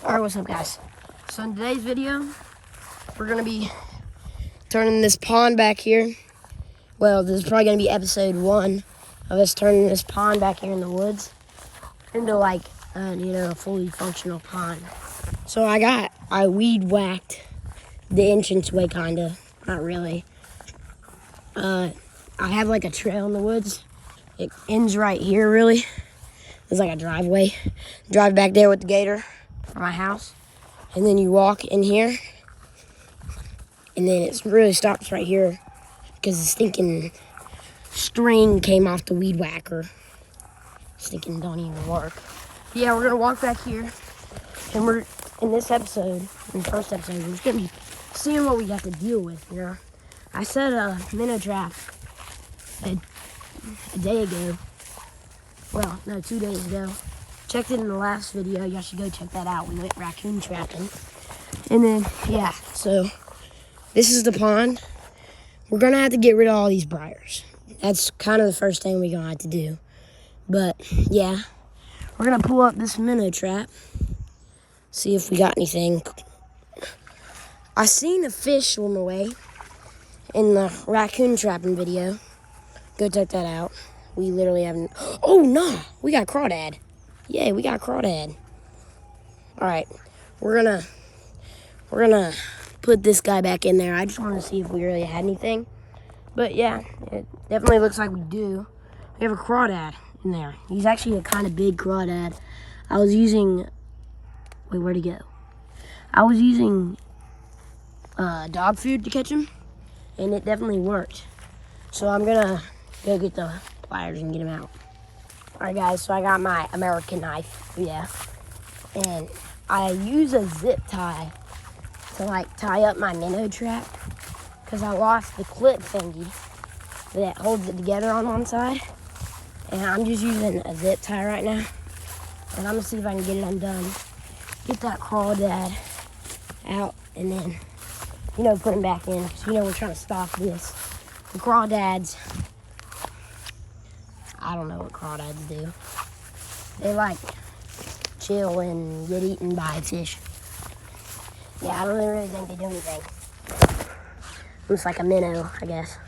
Alright, what's up guys? So in today's video, we're going to be turning this pond back here. Well, this is probably going to be episode 1 of us turning this pond back here in the woods into like, a fully functional pond. So I weed whacked the entranceway kinda, not really. I have like a trail in the woods. It ends right here really. There's like a driveway. Drive back there with the gator from my house. And then you walk in here. And then it really stops right here because the stinking string came off the weed whacker. Stinking don't even work. Yeah, we're gonna walk back here. And we're in this episode, in the first episode, we're just gonna be seeing what we have to deal with, you know. I set a minnow trap a day ago. Well, no, 2 days ago. Checked it in the last video. Y'all should go check that out. We went raccoon trapping. And then, yeah, so this is the pond. We're going to have to get rid of all these briars. That's kind of the first thing we're going to have to do. But, yeah, we're going to pull up this minnow trap. See if we got anything. I seen a fish swim away in the raccoon trapping video. Go check that out. We literally haven't... Oh, no! We got crawdad. Yeah, we got crawdad. Alright. We're gonna put this guy back in there. I just want to see if we really had anything. But, yeah, it definitely looks like we do. We have a crawdad in there. He's actually a kind of big crawdad. I was using... Wait, where'd he go? I was using dog food to catch him. And it definitely worked. So I'm gonna go get the pliers and get him out. Alright guys, so I got my American knife, yeah. And I use a zip tie to like tie up my minnow trap. Because I lost the clip thingy that holds it together on one side. And I'm just using a zip tie right now. And I'm gonna see if I can get it undone. Get that crawdad out and then, put him back in. Because, we're trying to stop this. The crawdads, I don't know what crawdads do. They like chill and get eaten by fish. Yeah, I don't really think they do anything. Looks like a minnow, I guess.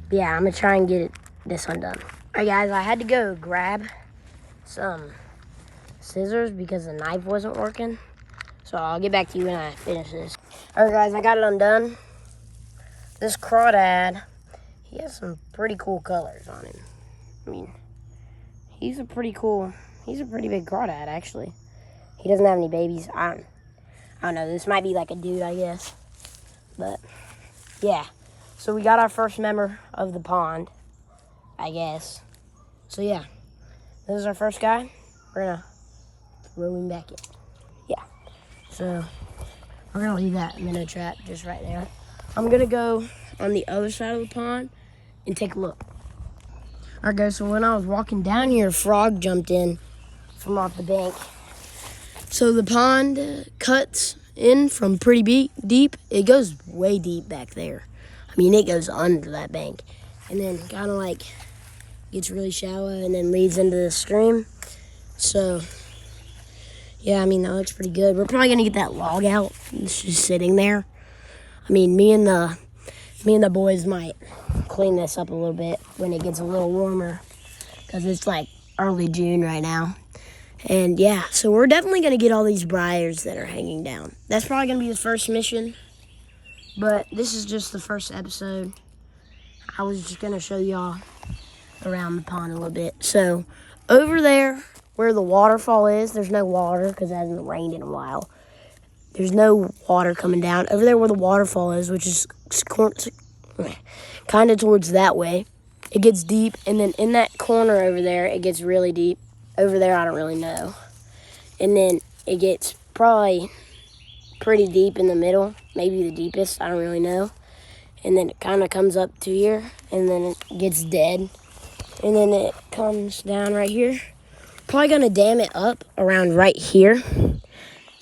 But yeah, I'm gonna try and get this undone. Alright guys, I had to go grab some scissors because the knife wasn't working. So I'll get back to you when I finish this. Alright guys, I got it undone. This crawdad, he has some pretty cool colors on him. I mean, he's a pretty big crawdad, actually. He doesn't have any babies. I don't know. This might be like a dude, I guess. But, yeah. So we got our first member of the pond, I guess. So, yeah. This is our first guy. We're going to throw him back in. Yeah. So, we're going to leave that minnow trap just right there. I'm going to go on the other side of the pond and take a look. Alright guys, so when I was walking down here, a frog jumped in from off the bank. So the pond cuts in from pretty deep. It goes way deep back there. I mean, it goes under that bank. And then kind of like gets really shallow and then leads into the stream. So, yeah, I mean, that looks pretty good. We're probably going to get that log out. It's just sitting there. I mean, me and the boys might clean this up a little bit when it gets a little warmer because it's like early June right now. And yeah, so we're definitely going to get all these briars that are hanging down. That's probably going to be the first mission, but this is just the first episode. I was just going to show y'all around the pond a little bit. So over there where the waterfall is, there's no water because it hasn't rained in a while. There's no water coming down. Over there where the waterfall is, which is kind of towards that way, it gets deep. And then in that corner over there, it gets really deep. Over there, I don't really know. And then it gets probably pretty deep in the middle. Maybe the deepest. I don't really know. And then it kind of comes up to here. And then it gets dead. And then it comes down right here. Probably going to dam it up around right here.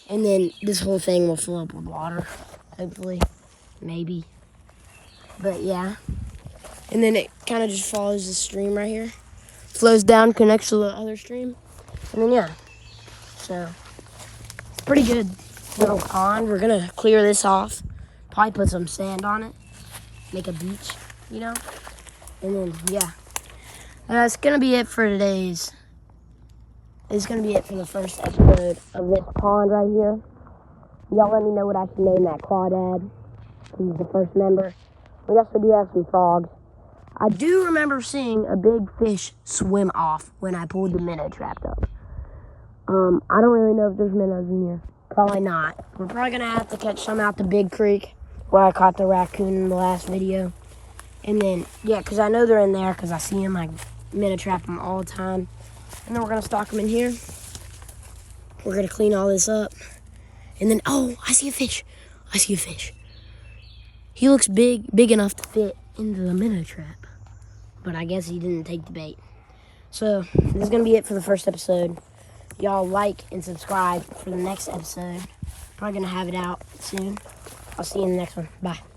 And then this whole thing will fill up with water, hopefully, maybe. But yeah. And then it kind of just follows the stream right here. Flows down, connects to the other stream. And then yeah. So pretty good little pond. We're gonna clear this off. Probably put some sand on it. Make a beach, you know? And then, yeah. That's gonna be it for today's. It's gonna be it for the first episode of this pond right here. Y'all let me know what I should name that crawdad. He's the first member. We also do have some frogs. I do remember seeing a big fish swim off when I pulled the minnow trap up. I don't really know if there's minnows in here. Probably not. We're probably gonna have to catch some out the big creek where I caught the raccoon in the last video. And then, yeah, because I know they're in there because I see them. I minnow trap them all the time. And then we're gonna stock them in here. We're gonna clean all this up. And then, oh, I see a fish. I see a fish. He looks big enough to fit into the minnow trap. But I guess he didn't take the bait. So, this is gonna be it for the first episode. Y'all like and subscribe for the next episode. Probably gonna have it out soon. I'll see you in the next one. Bye.